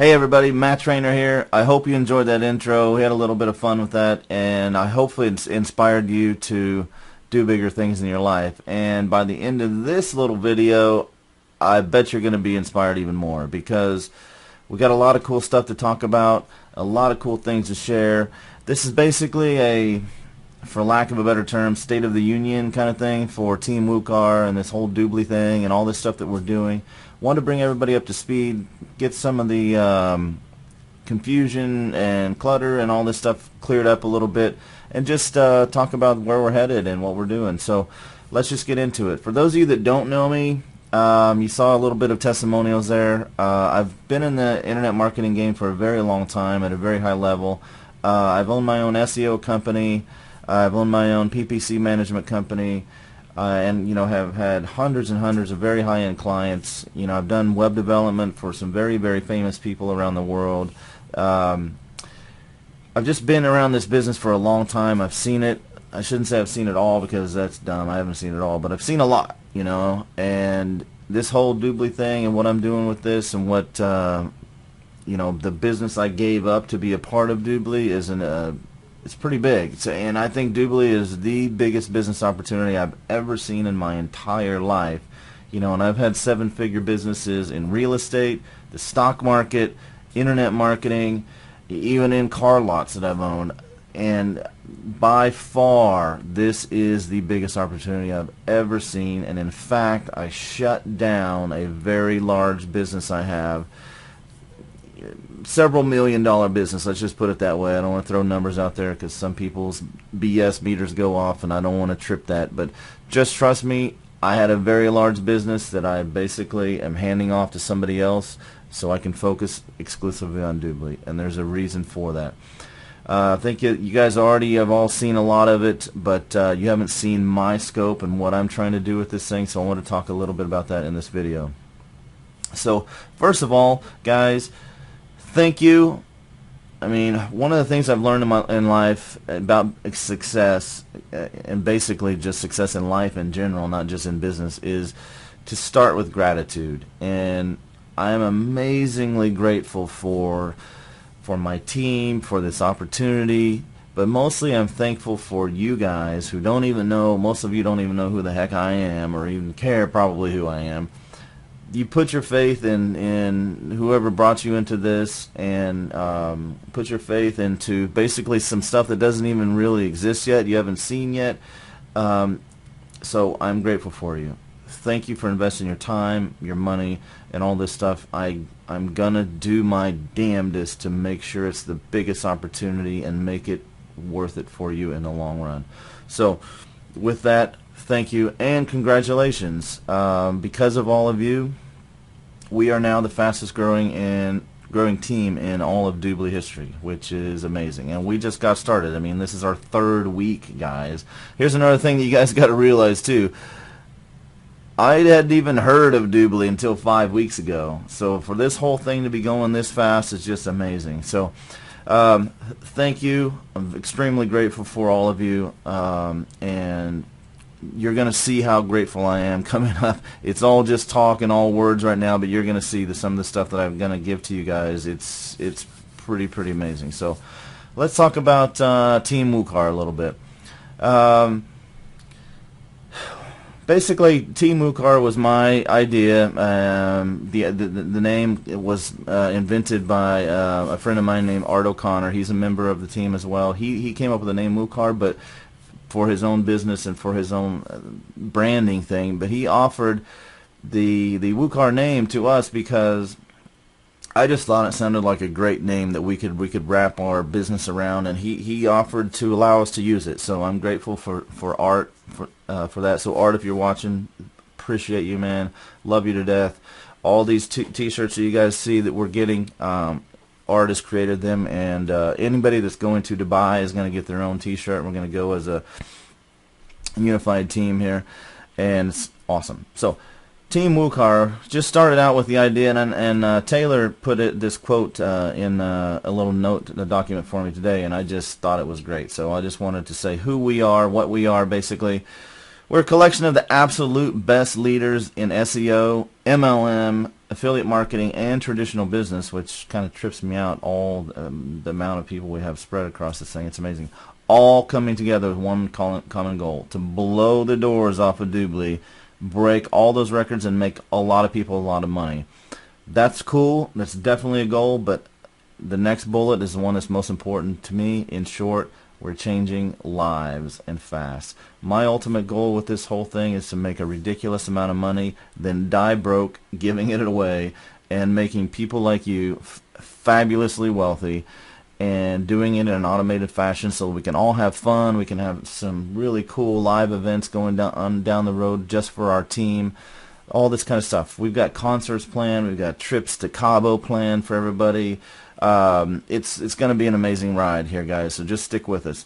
Hey everybody, Matt Trainer here. I hope you enjoyed that intro. We had a little bit of fun with that, and I hopefully it's inspired you to do bigger things in your life. And by the end of this little video, I bet you're going to be inspired even more, because we got a lot of cool stuff to talk about, a lot of cool things to share. This is basically a, for lack of a better term, State of the Union kind of thing for Team WooCar and this whole Doobly thing and all this stuff that we're doing. Want to bring everybody up to speed, get some of the confusion and clutter and all this stuff cleared up a little bit, and just talk about where we're headed and what we're doing. So let's just get into it. For those of you that don't know me, you saw a little bit of testimonials there. I've been in the internet marketing game for a very long time at a very high level. I've owned my own SEO company. I've owned my own PPC management company. And have had hundreds and hundreds of very high-end clients. I've done web development for some very, very famous people around the world. I've just been around this business for a long time. I've seen it. I shouldn't say I've seen it all, because that's dumb. I haven't seen it all, but I've seen a lot. And this whole Doobly thing and what I'm doing with this and what the business I gave up to be a part of Doobly is it's pretty big. And I think Doobly is the biggest business opportunity I've ever seen in my entire life. And I've had seven-figure businesses in real estate, the stock market, internet marketing, even in car lots that I've owned. And by far, this is the biggest opportunity I've ever seen. And in fact, I shut down a very large business I have. Several $1-million business, let's just put it that way. I don't want to throw numbers out there, because some people's BS meters go off and I don't want to trip that. But just trust me, I had a very large business that I basically am handing off to somebody else so I can focus exclusively on Doobly, and there's a reason for that. I think you guys already have all seen a lot of it, but you haven't seen my scope and what I'm trying to do with this thing, so I want to talk a little bit about that in this video. So first of all, guys, thank you. I mean, one of the things I've learned in life about success, and basically just success in life in general, not just in business, is to start with gratitude. And I am amazingly grateful for my team, for this opportunity, but mostly I'm thankful for you guys who don't even know, most of you don't even know who the heck I am, or even care probably who I am. You put your faith in whoever brought you into this, and put your faith into basically some stuff that doesn't even really exist yet, you haven't seen yet. So I'm grateful for you. Thank you for investing your time, your money, and all this stuff. I'm gonna do my damnedest to make sure it's the biggest opportunity and make it worth it for you in the long run. So with that, thank you and congratulations. Because of all of you, we are now the fastest growing team in all of Doobly history, which is amazing. And we just got started. I mean, this is our third week, guys. Here's another thing that you guys got to realize too. I hadn't even heard of Doobly until 5 weeks ago. So for this whole thing to be going this fast is just amazing. So thank you. I'm extremely grateful for all of you. And you're going to see how grateful I am coming up. It's all just talk and all words right now, but you're going to see some of the stuff that I'm going to give to you guys. It's pretty amazing. So let's talk about Team WooCar a little bit. Basically, Team WooCar was my idea. The name was invented by a friend of mine named Art O'Connor. He's a member of the team as well. He came up with the name WooCar, but for his own business and for his own branding thing, but he offered the WooCar name to us because I just thought it sounded like a great name that we could wrap our business around, and he offered to allow us to use it. So I'm grateful for Art for that. So Art, if you're watching, appreciate you, man. Love you to death. All these t-shirts that you guys see that we're getting, Art has created them, and anybody that's going to Dubai is going to get their own t-shirt. We're going to go as a unified team here, and it's awesome. So Team WooCar just started out with the idea, and Taylor put this quote in a little note, a document for me today, and I just thought it was great. So I just wanted to say who we are, what we are. Basically, We're a collection of the absolute best leaders in SEO, MLM, affiliate marketing, and traditional business, which kind of trips me out, all the amount of people we have spread across this thing. It's amazing. All coming together with one common goal, to blow the doors off of Doobly, break all those records, and make a lot of people a lot of money. That's cool. That's definitely a goal, but the next bullet is the one that's most important to me. In short, we're changing lives, and fast. My ultimate goal with this whole thing is to make a ridiculous amount of money, then die broke giving it away, and making people like you fabulously wealthy, and doing it in an automated fashion so we can all have fun. We can have some really cool live events going down the road just for our team. All this kind of stuff. We've got concerts planned. We've got trips to Cabo planned for everybody. It's going to be an amazing ride here, guys, so just stick with us.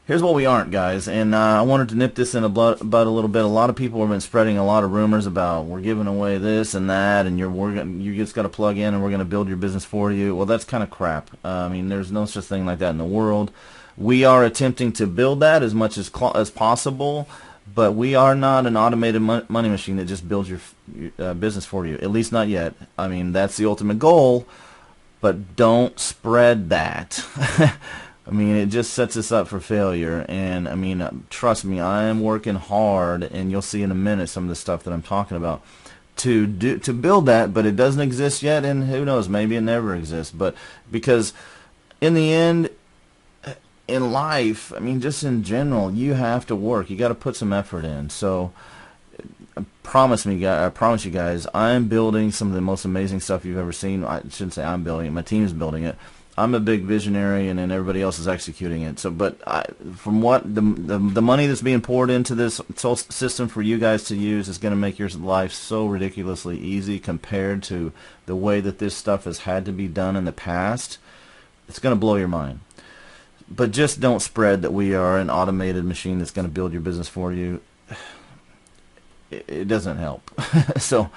Here's what we aren't, guys, and I wanted to nip this in the bud a little bit. A lot of people have been spreading a lot of rumors about we're giving away this and that, and you just got to plug in and we're going to build your business for you. Well, that's kind of crap. I mean, there's no such thing like that in the world. We are attempting to build that as much as possible, but we are not an automated money machine that just builds your business for you, at least not yet. I mean, that's the ultimate goal, but don't spread that. I mean, it just sets us up for failure, and I mean, trust me, I am working hard, and you'll see in a minute some of the stuff that I'm talking about to build that, but it doesn't exist yet, and who knows, maybe it never exists. But because in the end, in life, I mean, just in general, you have to work. You got to put some effort in. So, I promise you guys, I'm building some of the most amazing stuff you've ever seen. I shouldn't say I'm building it. My team is building it. I'm a big visionary, and then everybody else is executing it. So, but from what the money that's being poured into this system for you guys to use is going to make your life so ridiculously easy compared to the way that this stuff has had to be done in the past. It's going to blow your mind. But just don't spread that we are an automated machine that's going to build your business for you. It doesn't help. So,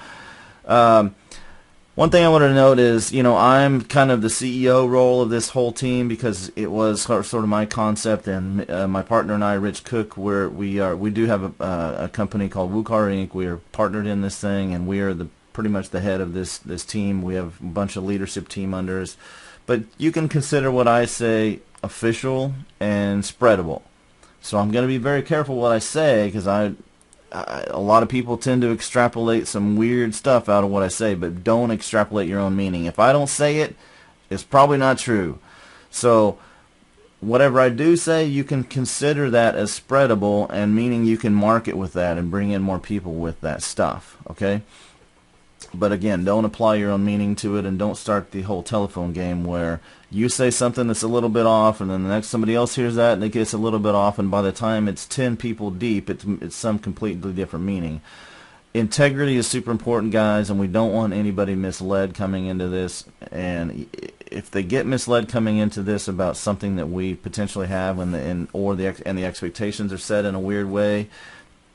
one thing I wanted to note is, you know, I'm kind of the CEO role of this whole team because it was sort of my concept, and my partner and I, Rich Cook, we do have a company called WooCar Inc. We are partnered in this thing, and we are pretty much the head of this team. We have a bunch of leadership team under us, but you can consider what I say official and spreadable. So I'm going to be very careful what I say, because a lot of people tend to extrapolate some weird stuff out of what I say, but don't extrapolate your own meaning. If I don't say it, it's probably not true. So whatever I do say, you can consider that as spreadable, and meaning you can market with that and bring in more people with that stuff, okay? But again, don't apply your own meaning to it, and don't start the whole telephone game where you say something that's a little bit off, and then the next somebody else hears that and it gets a little bit off, and by the time it's 10 people deep, it's some completely different meaning. Integrity is super important, guys, and we don't want anybody misled coming into this. And if they get misled coming into this about something that we potentially have, and the expectations are set in a weird way,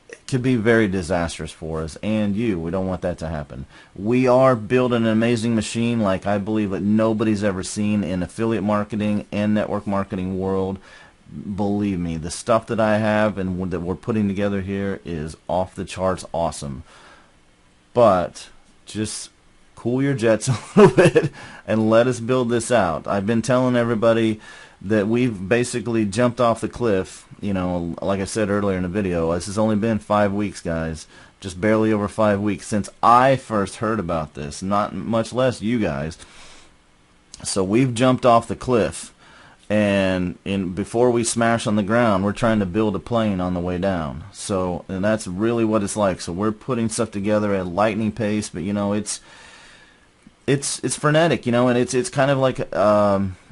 it could be very disastrous for us and you. We don't want that to happen. We are building an amazing machine like I believe that nobody's ever seen in affiliate marketing and network marketing world. Believe me, the stuff that I have and that we're putting together here is off the charts awesome. But just cool your jets a little bit and let us build this out. I've been telling everybody that we've basically jumped off the cliff. You know, like I said earlier in the video, this has only been 5 weeks, guys. Just barely over 5 weeks since I first heard about this, not much less you guys. So we've jumped off the cliff, and before we smash on the ground, we're trying to build a plane on the way down. So, and that's really what it's like. So we're putting stuff together at lightning pace, but you know, it's frenetic, you know, and it's kind of like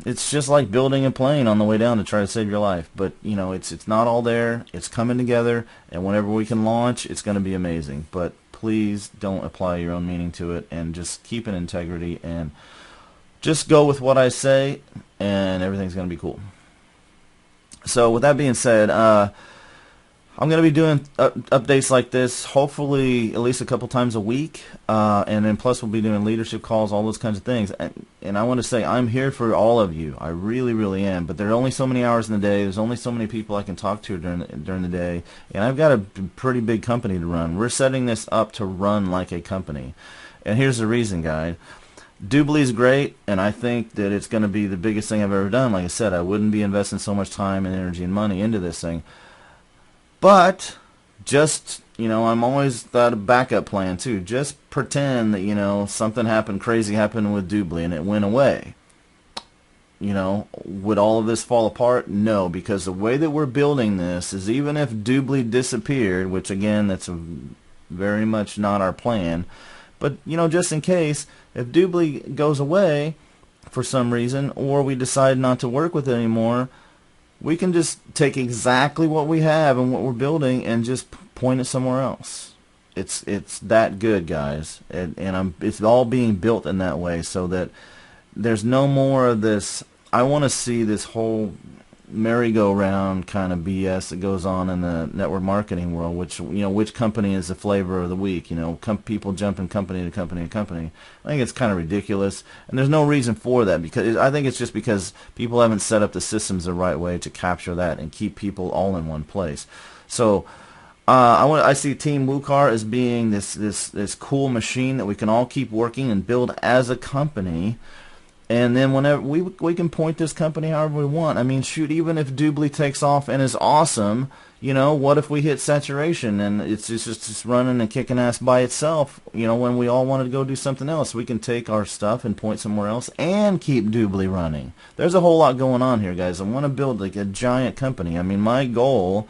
it's just like building a plane on the way down to try to save your life. But you know, it's not all there. It's coming together, and whenever we can launch, it's going to be amazing. But please don't apply your own meaning to it, and just keep an integrity and just go with what I say, and everything's going to be cool. So with that being said, I'm going to be doing updates like this, hopefully at least a couple times a week, and then plus we'll be doing leadership calls, all those kinds of things. and I want to say I'm here for all of you. I really, really am. But there are only so many hours in the day. There's only so many people I can talk to during the day, and I've got a pretty big company to run. We're setting this up to run like a company, and here's the reason, guys. Doobly is great, and I think that it's going to be the biggest thing I've ever done. Like I said, I wouldn't be investing so much time and energy and money into this thing. But just, I'm always thought a backup plan too. Just pretend that, something happened, crazy happened with Doobly and it went away. Would all of this fall apart? No, because the way that we're building this is even if Doobly disappeared, which again, that's very much not our plan, but just in case, if Doobly goes away for some reason, or we decide not to work with it anymore, we can just take exactly what we have and what we're building and just point it somewhere else. It's that good, guys, and it's all being built in that way so that there's no more of this. I want to see this whole merry-go-round kind of BS that goes on in the network marketing world, which company is the flavor of the week, people jumping company to company to company. I think it's kind of ridiculous, and there's no reason for that, because I think it's just because people haven't set up the systems the right way to capture that and keep people all in one place. So I see Team WooCar as being this cool machine that we can all keep working and build as a company. And then whenever we can point this company however we want. I mean, shoot, even if Doobly takes off and is awesome, what if we hit saturation and it's just running and kicking ass by itself? When we all want to go do something else, we can take our stuff and point somewhere else and keep Doobly running. There's a whole lot going on here, guys. I want to build like a giant company. I mean, my goal.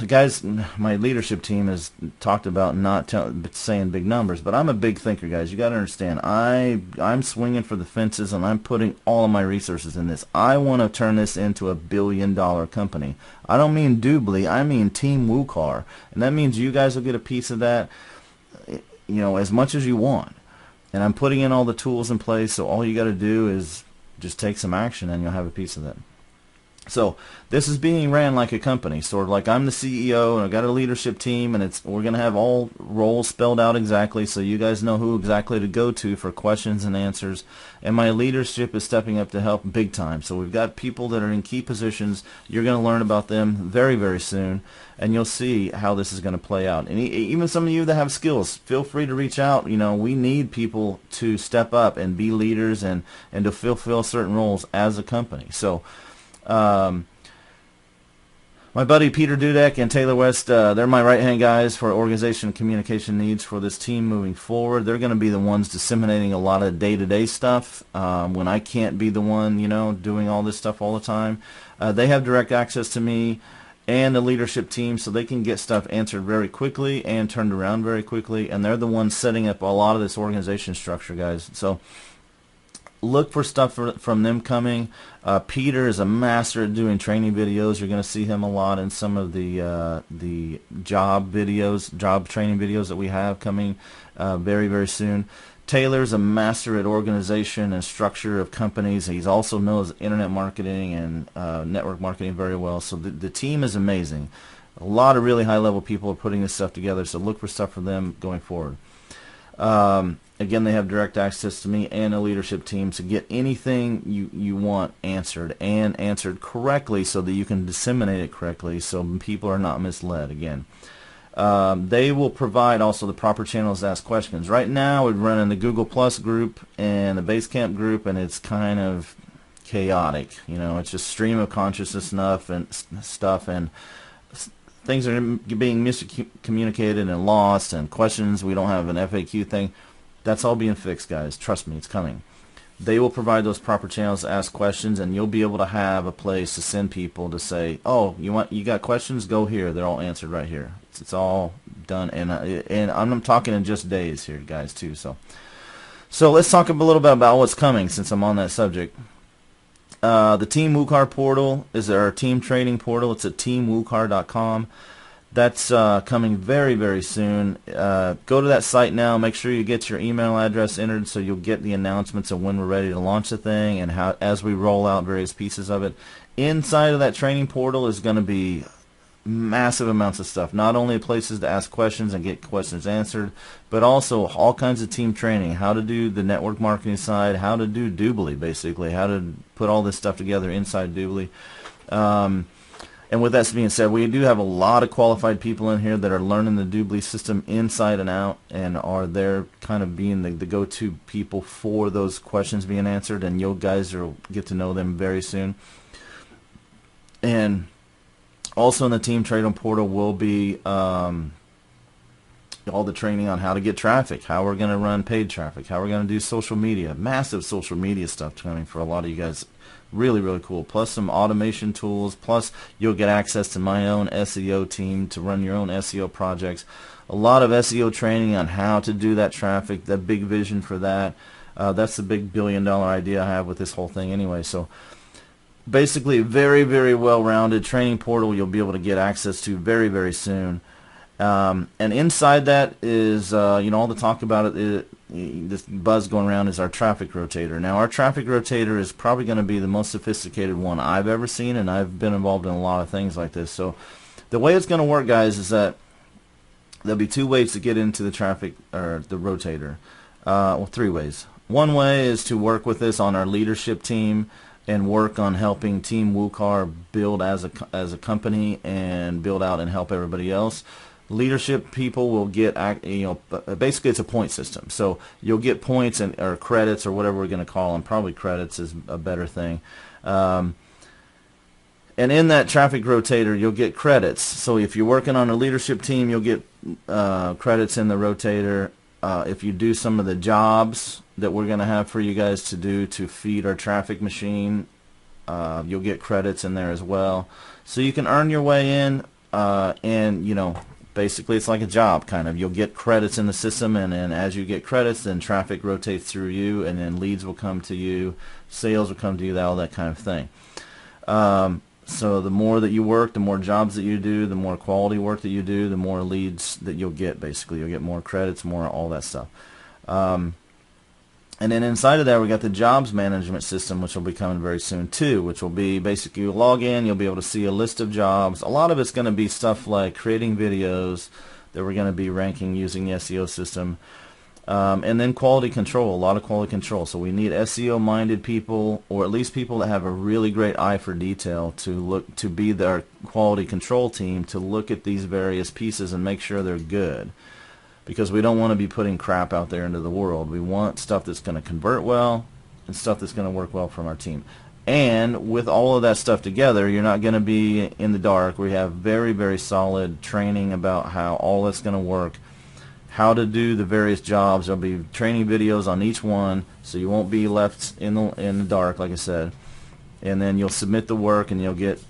Guys, my leadership team has talked about not saying big numbers, but I'm a big thinker, guys. You got to understand, I'm swinging for the fences, and I'm putting all of my resources in this. I want to turn this into a billion-dollar company. I don't mean Doobly, I mean Team WooCar, and that means you guys will get a piece of that, as much as you want. And I'm putting in all the tools in place, so all you got to do is just take some action, and you'll have a piece of that. So this is being ran like a company, sort of like I'm the CEO and I've got a leadership team, and we're going to have all roles spelled out exactly so you guys know who exactly to go to for questions and answers. And my leadership is stepping up to help big time. So we've got people that are in key positions. You're going to learn about them very, very soon, and you'll see how this is going to play out. And even some of you that have skills, feel free to reach out. We need people to step up and be leaders and to fulfill certain roles as a company. So my buddy Peter Dudek and Taylor West, they're my right-hand guys for organization and communication needs for this team moving forward. They're going to be the ones disseminating a lot of day-to-day stuff when I can't be the one, doing all this stuff all the time. They have direct access to me and the leadership team, so they can get stuff answered very quickly and turned around very quickly, and they're the ones setting up a lot of this organization structure, guys. So look for stuff from them coming. Peter is a master at doing training videos. You're going to see him a lot in some of the job training videos that we have coming very, very soon. Taylor's a master at organization and structure of companies. He also knows internet marketing and network marketing very well. So the team is amazing. A lot of really high-level people are putting this stuff together, so look for stuff from them going forward. Again, they have direct access to me and a leadership team to get anything you want answered, and answered correctly so that you can disseminate it correctly so people are not misled. Again, they will provide also the proper channels to ask questions. Right now, we're running the Google Plus group and the Basecamp group, and it's kind of chaotic. It's just stream of consciousness stuff, and things are being miscommunicated and lost, and questions. We don't have an FAQ thing. That's all being fixed, guys. Trust me, it's coming. They will provide those proper channels to ask questions, and you'll be able to have a place to send people to say, "Oh, you got questions? Go here. They're all answered right here." It's all done, and I'm talking in just days here, guys, too. So let's talk a little bit about what's coming, since I'm on that subject. The Team WooCar portal is our team training portal. It's at teamwookar.com. That's coming very, very soon. Go to that site now. Make sure you get your email address entered so you'll get the announcements of when we're ready to launch the thing and how as we roll out various pieces of it. Inside of that training portal is going to be massive amounts of stuff. Not only places to ask questions and get questions answered, but also all kinds of team training, how to do the network marketing side, how to do Doobly, basically, how to put all this stuff together inside Doobly. And with that being said, we do have a lot of qualified people in here that are learning the Doobly system inside and out, and are there kind of being the go-to people for those questions being answered, and you guys will get to know them very soon. And also in the Team Trading Portal will be all the training on how to get traffic, how we're going to run paid traffic, how we're going to do social media, massive social media stuff coming for a lot of you guys. Really, really cool. Plus some automation tools. Plus you'll get access to my own SEO team to run your own SEO projects. A lot of SEO training on how to do that traffic, the big vision for that. That's the big billion-dollar idea I have with this whole thing anyway. So basically, very, very well-rounded training portal you'll be able to get access to very, very soon. And inside that is, all the talk about it, this buzz going around is our traffic rotator. Now, our traffic rotator is probably going to be the most sophisticated one I've ever seen, and I've been involved in a lot of things like this. So the way it's going to work, guys, is that there'll be two ways to get into the traffic, or the rotator. Well, three ways. One way is to work with us on our leadership team and work on helping Team WooCar build as a company and build out and help everybody else. Leadership people will get, basically it's a point system. So you'll get points or credits or whatever we're going to call them. Probably credits is a better thing. And in that traffic rotator, you'll get credits. So if you're working on a leadership team, you'll get credits in the rotator. If you do some of the jobs that we're going to have for you guys to do to feed our traffic machine, you'll get credits in there as well. So you can earn your way in, and basically it's like a job kind of. You'll get credits in the system, and then as you get credits, then traffic rotates through you, and then leads will come to you, sales will come to you, all that kind of thing. So the more that you work, the more jobs that you do, the more quality work that you do, the more leads that you'll get. Basically, you'll get more credits, more all that stuff. And then inside of that, we got the jobs management system, which will be coming very soon too, which will be basically you log in, you'll be able to see a list of jobs. A lot of it's going to be stuff like creating videos that we're going to be ranking using the SEO system. And then quality control, a lot of quality control. So we need SEO-minded people, or at least people that have a really great eye for detail to be their quality control team, to look at these various pieces and make sure they're good. Because we don't want to be putting crap out there into the world. We want stuff that's going to convert well and stuff that's going to work well from our team. And with all of that stuff together, you're not going to be in the dark. We have very, very solid training about how all that's going to work, how to do the various jobs. There'll be training videos on each one, so you won't be left in the dark, like I said. And then you'll submit the work, and you'll get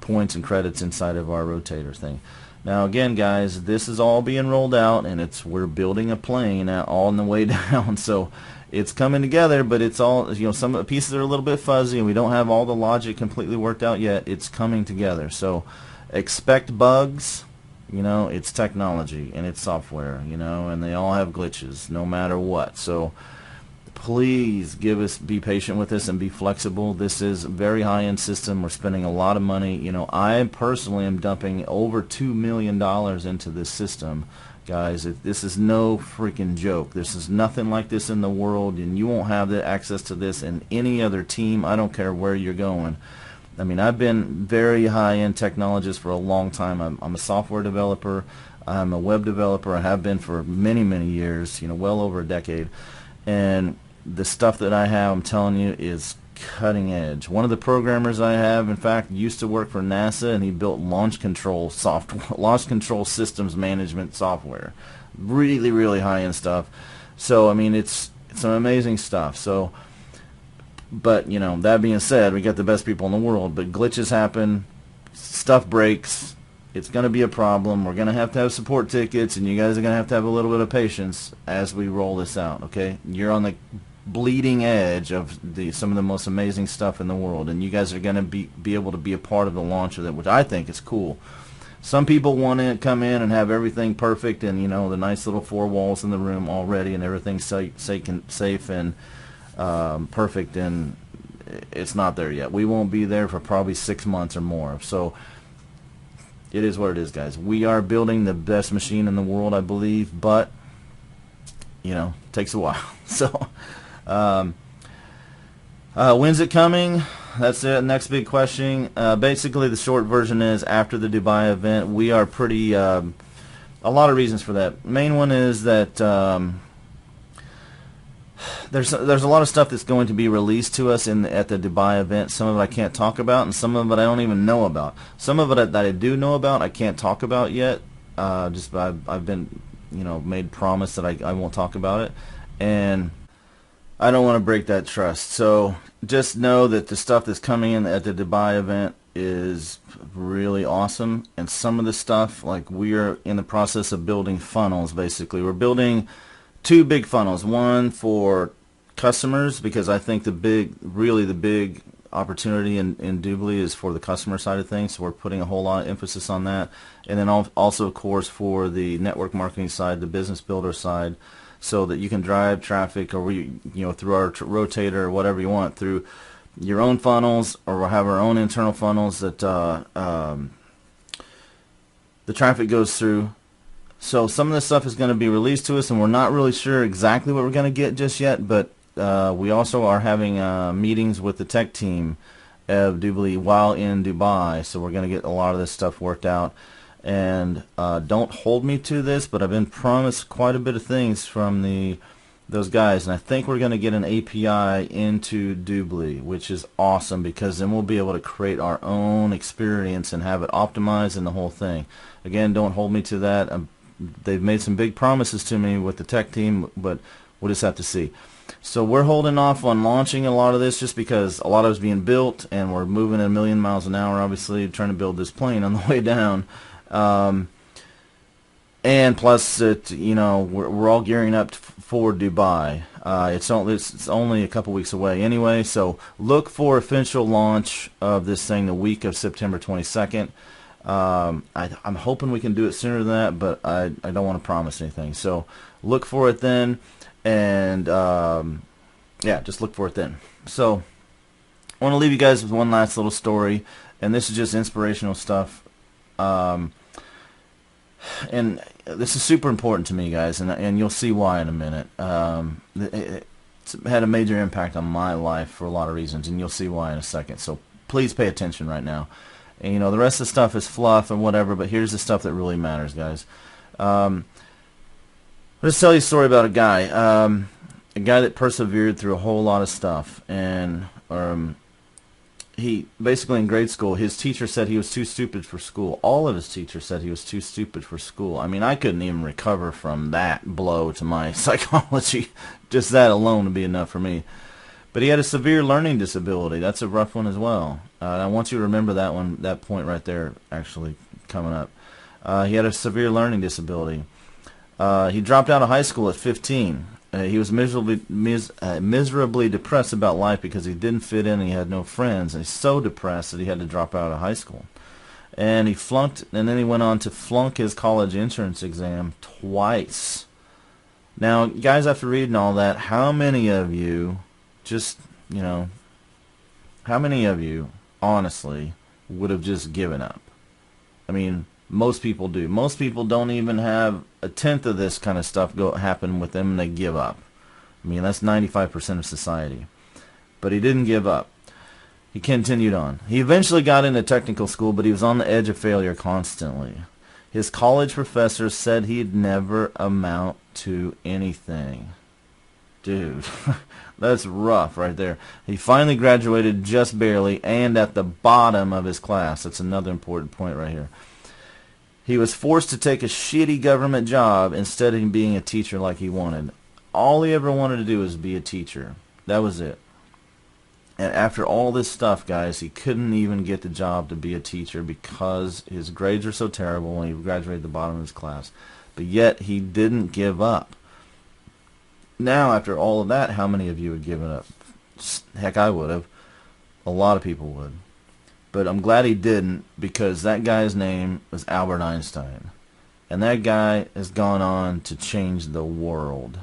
points and credits inside of our rotator thing. Now again, guys, this is all being rolled out, and we're building a plane all on the way down. So it's coming together, but it's all, some of the pieces are a little bit fuzzy, and we don't have all the logic completely worked out yet. It's coming together. So expect bugs. It's technology and it's software, and they all have glitches no matter what. So please be patient with this and be flexible. This is a very high-end system. We're spending a lot of money. I personally am dumping over $2 million into this system, guys. This is no freaking joke. This is nothing like this in the world, and you won't have the access to this in any other team. I don't care where you're going. I mean, I've been very high-end technologist for a long time. I'm a software developer. I'm a web developer. I have been for many, many years, well over a decade. And the stuff that I have, I'm telling you, is cutting edge. One of the programmers I have, in fact, used to work for NASA, and he built launch control systems management software. Really, really high-end stuff. So, I mean, it's some amazing stuff. So, but, that being said, we got the best people in the world, but glitches happen, stuff breaks, it's going to be a problem. We're going to have support tickets, and you guys are going to have a little bit of patience as we roll this out, okay? You're on the bleeding edge of some of the most amazing stuff in the world, and you guys are going to be able to be a part of the launch of it, which I think is cool. Some people want to come in and have everything perfect, and the nice little 4 walls in the room already, and everything's safe and perfect, and it's not there yet. We won't be there for probably 6 months or more. So it is what it is, guys. We are building the best machine in the world, I believe, but you know, it takes a while. So, when's it coming? That's the next big question. Basically, the short version is after the Dubai event. We are pretty, a lot of reasons for that. Main one is that there's a lot of stuff that's going to be released to us at the Dubai event. Some of it I can't talk about, and some of it I don't even know about. Some of it that I do know about, I can't talk about yet. I've been, you know, made promise that I won't talk about it, and I don't want to break that trust. So just know that the stuff that's coming in at the Dubai event is really awesome, and some of the stuff, like, we are in the process of building funnels. Basically, we're building 2 big funnels. One for customers, because I think the big opportunity in Doobly is for the customer side of things, so we're putting a whole lot of emphasis on that. And then also, of course, for the network marketing side, the business builder side, so that you can drive traffic, or through our rotator or whatever you want, through your own funnels, or we'll have our own internal funnels that the traffic goes through. So some of this stuff is going to be released to us, and we're not really sure exactly what we're going to get just yet, but we also are having meetings with the tech team of Doobly while in Dubai, so we're going to get a lot of this stuff worked out. And don't hold me to this, but I've been promised quite a bit of things from those guys, and I think we're going to get an API into Doobly, which is awesome, because then we'll be able to create our own experience and have it optimized and the whole thing. Again, don't hold me to that. They've made some big promises to me with the tech team, but we'll just have to see. So we're holding off on launching a lot of this just because a lot of it's being built, and we're moving at 1,000,000 miles an hour, obviously, trying to build this plane on the way down. And plus, that, you know, we're all gearing up for Dubai. It's only a couple weeks away anyway, so look for official launch of this thing the week of September 22nd. I'm hoping we can do it sooner than that, but I don't want to promise anything. So look for it then, and yeah, just look for it then. So I want to leave you guys with one last little story, and this is just inspirational stuff. And this is super important to me, guys, and you'll see why in a minute. It's had a major impact on my life for a lot of reasons, and you'll see why in a second. So please pay attention right now. And, you know, the rest of the stuff is fluff and whatever, but here's the stuff that really matters, guys. I'll just tell you a story about a guy that persevered through a whole lot of stuff. And he basically, in grade school, his teacher said he was too stupid for school. All of his teachers said he was too stupid for school. I mean, I couldn't even recover from that blow to my psychology. Just that alone would be enough for me. But he had a severe learning disability. That's a rough one as well. I want you to remember that one, that point right there, actually coming up. He had a severe learning disability. He dropped out of high school at 15. He was miserably depressed about life because he didn't fit in and he had no friends. And he's so depressed that he had to drop out of high school. And he flunked, and then he went on to flunk his college entrance exam twice. Now, guys, after reading all that, how many of you, just, you know, how many of you, honestly, would have just given up? I mean, most people do. Most people don't even have a tenth of this kind of stuff happen with them, and they give up. I mean, that's 95% of society. But he didn't give up. He continued on. He eventually got into technical school, but he was on the edge of failure constantly. His college professor said he'd never amount to anything. Dude, that's rough right there. He finally graduated just barely and at the bottom of his class. That's another important point right here. He was forced to take a shitty government job instead of being a teacher like he wanted. All he ever wanted to do was be a teacher. That was it. And after all this stuff, guys, he couldn't even get the job to be a teacher because his grades are so terrible when he graduated at the bottom of his class. But yet he didn't give up. Now, after all of that, how many of you would give it up? Heck, I would have. A lot of people would. But I'm glad he didn't, because that guy's name was Albert Einstein. And that guy has gone on to change the world.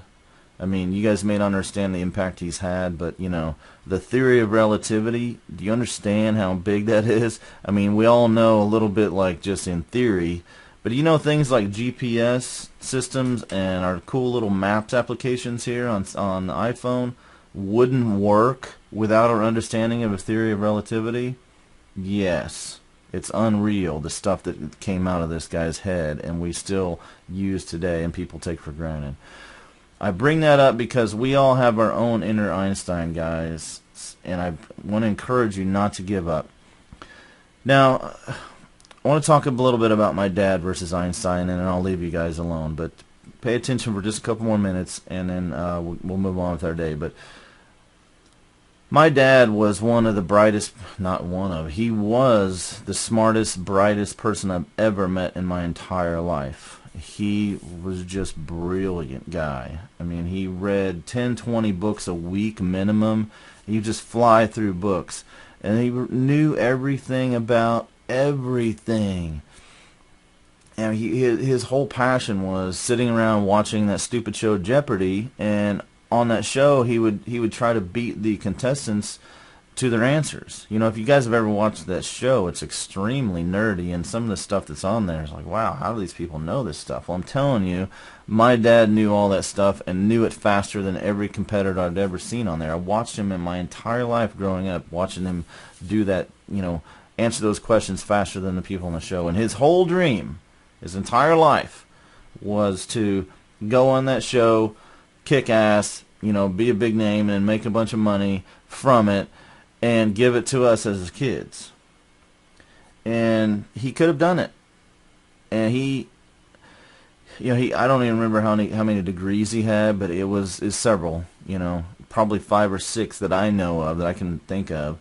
I mean, you guys may not understand the impact he's had, but, you know, the theory of relativity, do you understand how big that is? I mean, we all know a little bit, like, just in theory, but you know things like GPS systems and our cool little maps applications here on the iPhone wouldn't work without our understanding of a theory of relativity? Yes. It's unreal, the stuff that came out of this guy's head and we still use today and people take for granted. I bring that up because we all have our own inner Einstein, guys, and I want to encourage you not to give up. Now, I want to talk a little bit about my dad versus Einstein, and then I'll leave you guys alone. But pay attention for just a couple more minutes, and then we'll move on with our day. But my dad was one of the brightest, not one of, he was the smartest, brightest person I've ever met in my entire life. He was just brilliant guy. I mean, he read 10, 20 books a week minimum. He just fly through books. And he knew everything about everything. And his whole passion was sitting around watching that stupid show Jeopardy, and on that show he would try to beat the contestants to their answers. You know, if you guys have ever watched that show, it's extremely nerdy, and some of the stuff that's on there is like, wow, how do these people know this stuff? Well, I'm telling you, my dad knew all that stuff and knew it faster than every competitor I'd ever seen on there. I watched him in my entire life growing up, watching him do that, you know, answer those questions faster than the people on the show. And his whole dream, his entire life, was to go on that show, kick ass, you know, be a big name and make a bunch of money from it, and give it to us as his kids. And he could have done it. And he, you know, I don't even remember how many degrees he had, but it's several, you know, probably 5 or 6 that I know of, that I can think of,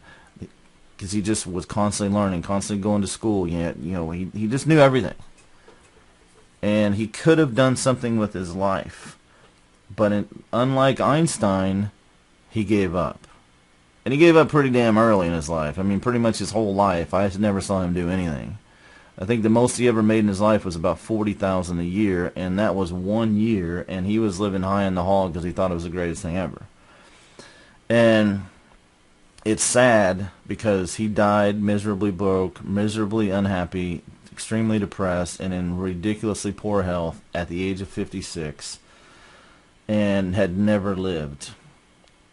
because he just was constantly learning, constantly going to school. You know, he just knew everything. And he could have done something with his life. But unlike Einstein, he gave up. And he gave up pretty damn early in his life. I mean, pretty much his whole life. I never saw him do anything. I think the most he ever made in his life was about $40,000 a year, and that was 1 year, and he was living high in the hog because he thought it was the greatest thing ever. And it's sad because he died miserably broke, miserably unhappy, extremely depressed, and in ridiculously poor health at the age of 56, and had never lived.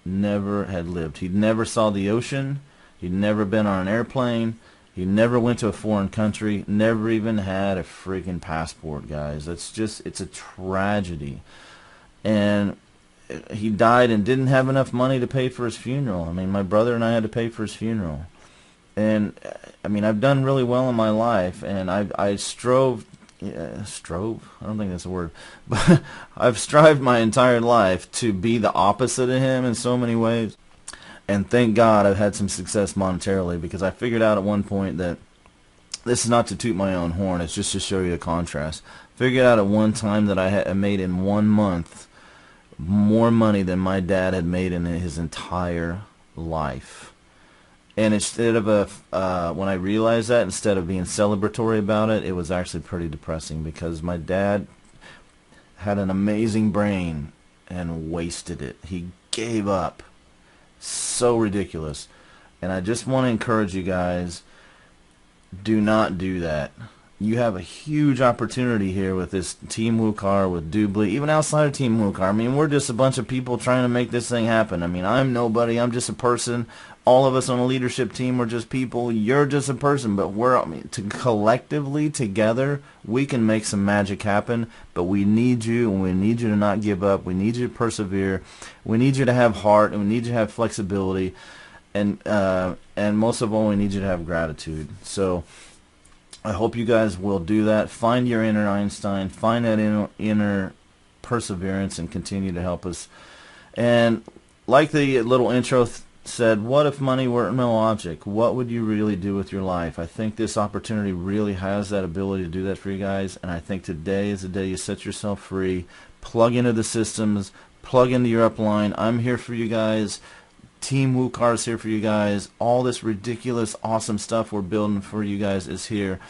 Never had lived. He'd never saw the ocean. He'd never been on an airplane. He never went to a foreign country. Never even had a freaking passport, guys. It's a tragedy. And he died and didn't have enough money to pay for his funeral. I mean, my brother and I had to pay for his funeral. And I mean, I've done really well in my life, and I strove. Strove? I don't think that's a word. But I've strived my entire life to be the opposite of him in so many ways. And thank God I've had some success monetarily, because I figured out at one point that this is not to toot my own horn, it's just to show you a contrast. Figured out at one time that I made in 1 month more money than my dad had made in his entire life. And instead of when I realized that, instead of being celebratory about it, it was actually pretty depressing, because my dad had an amazing brain and wasted it. He gave up. So ridiculous. And I just want to encourage you guys, do not do that. You have a huge opportunity here with this Team Wukar, with Doobly, even outside of Team Wukar. I mean, we're just a bunch of people trying to make this thing happen. I mean, I'm nobody. I'm just a person. All of us on a leadership team are just people. You're just a person, but collectively together, we can make some magic happen. But we need you, and we need you to not give up. We need you to persevere. We need you to have heart, and we need you to have flexibility, and most of all, we need you to have gratitude. So I hope you guys will do that. Find your inner Einstein. Find that inner perseverance, and continue to help us. And like the little intro said, what if money were no object? What would you really do with your life? I think this opportunity really has that ability to do that for you guys, and I think today is the day you set yourself free. Plug into the systems, plug into your upline. I'm here for you guys. Team Wukar is here for you guys. All this ridiculous, awesome stuff we're building for you guys is here.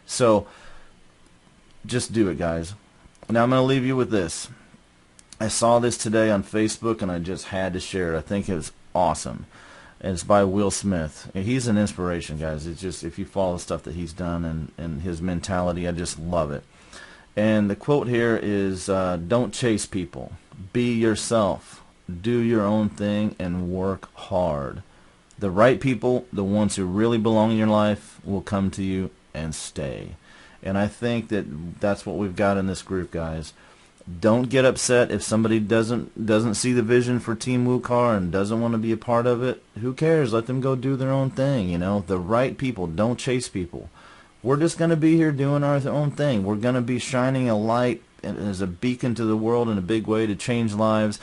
So just do it, guys. Now I'm going to leave you with this. I saw this today on Facebook and I just had to share it. I think it's awesome. And it's by Will Smith. He's an inspiration, guys. It's just, if you follow the stuff that he's done and his mentality, I just love it. And the quote here is, don't chase people. Be yourself. Do your own thing and work hard. The right people, the ones who really belong in your life, will come to you and stay. And I think that that's what we've got in this group, guys. Don't get upset if somebody doesn't see the vision for Team WooCar and doesn't want to be a part of it. Who cares? Let them go do their own thing, you know. The right people, don't chase people. We're just going to be here doing our own thing. We're going to be shining a light as a beacon to the world in a big way to change lives.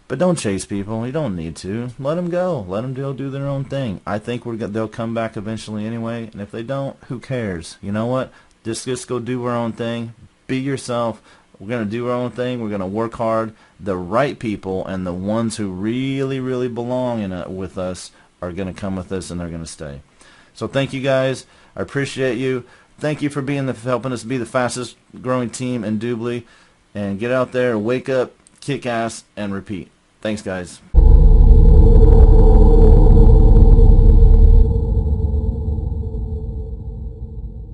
But don't chase people. You don't need to. Let them go. Let them go do their own thing. I think they'll come back eventually anyway. And if they don't, who cares? You know what? Just go do our own thing. Be yourself. We're going to do our own thing. We're going to work hard. The right people and the ones who really, really belong with us are going to come with us, and they're going to stay. So thank you, guys. I appreciate you. Thank you for helping us be the fastest growing team indubitably. And get out there, wake up, kick ass, and repeat. Thanks, guys.